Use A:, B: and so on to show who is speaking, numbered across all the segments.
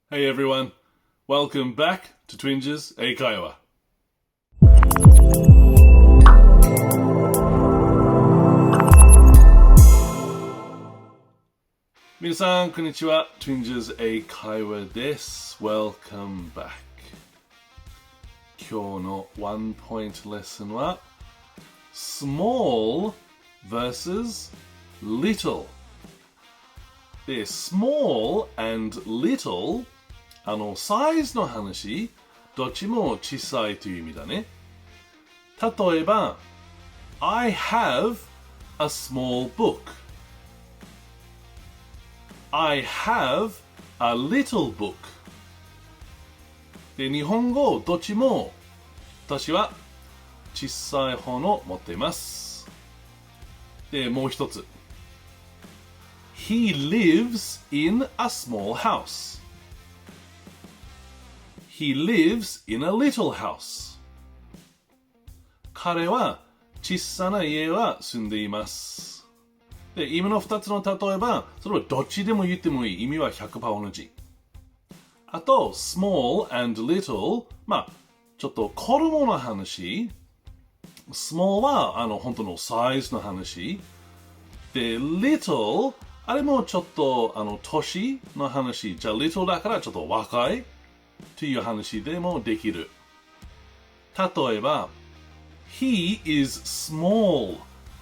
A: Hey everyone, welcome back to Twinges 英会話。皆さんこんにちは。Twinges 英会話です。Welcome back。今日のワンポイントレッスンは Small vs Little で Small and Littleサイズの話、どっちも小さいという意味だね。例えば、I have a small book.I have a little book. で、日本語どっちも私は小さい方の持っています。で、もう一つ。He lives in a small house. He lives in a little house. 彼は小さな家は住んでいます。で、今の2つの例えば、それはどっちでも言ってもいい。意味は 100% 同じ。あと、small and little、ちょっと子供の話。small は本当のサイズの話。で、little、あれもちょっと年の話。じゃあ、little だからちょっと若いという話でもできる。例えば、He is small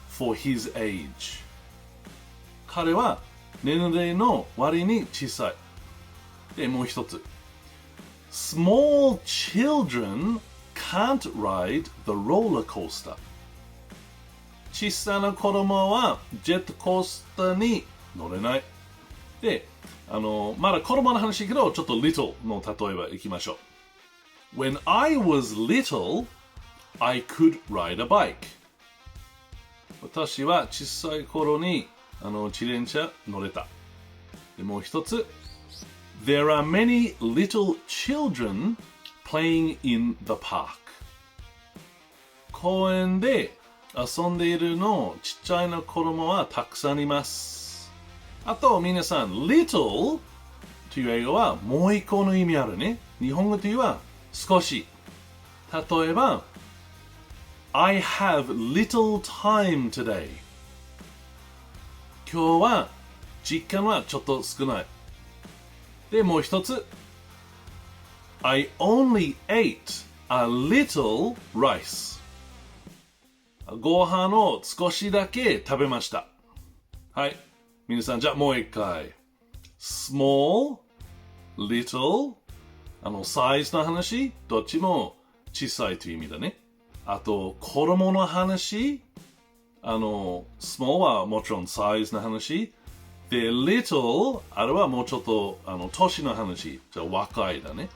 A: for his age.彼は年齢の割に小さい。で、もう一つ。Small children can't ride the roller coaster. 小さな子供はジェットコースターに乗れない。で、まだ子供の話だけど、ちょっと little の例えば行きましょう。When I was little, I could ride a bike. 私は小さい頃に自転車乗れた。で、もう一つ。There are many little children playing in the park. 公園で遊んでいるのちっちゃいの子供はたくさんいます。あと皆さん、little という英語はもう一個の意味あるね。日本語というは少し。例えば、I have little time today.今日は時間はちょっと少ない。で、もう一つ。I only ate a little rice. ご飯を少しだけ食べました。はい。皆さん、じゃあもう一回。small, little, サイズの話、どっちも小さいという意味だね。あと、子供の話、small はもちろんサイズの話。で、little、あれはもうちょっと、年の話。じゃあ若いだね。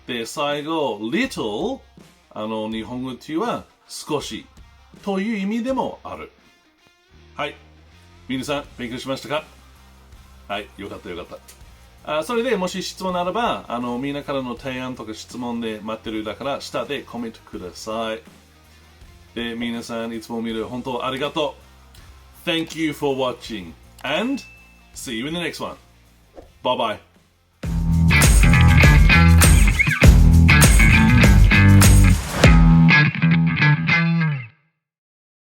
A: で、最後、little、日本語というは少しという意味でもある。はい。皆さん、勉強しましたか？はい。よかったよかった。それでもし質問あれば、みんなからの提案とか質問で待ってるだから、下でコメントください。で、皆さんいつも見る本当ありがとう。Thank you for watching and see you in the next one. Bye bye.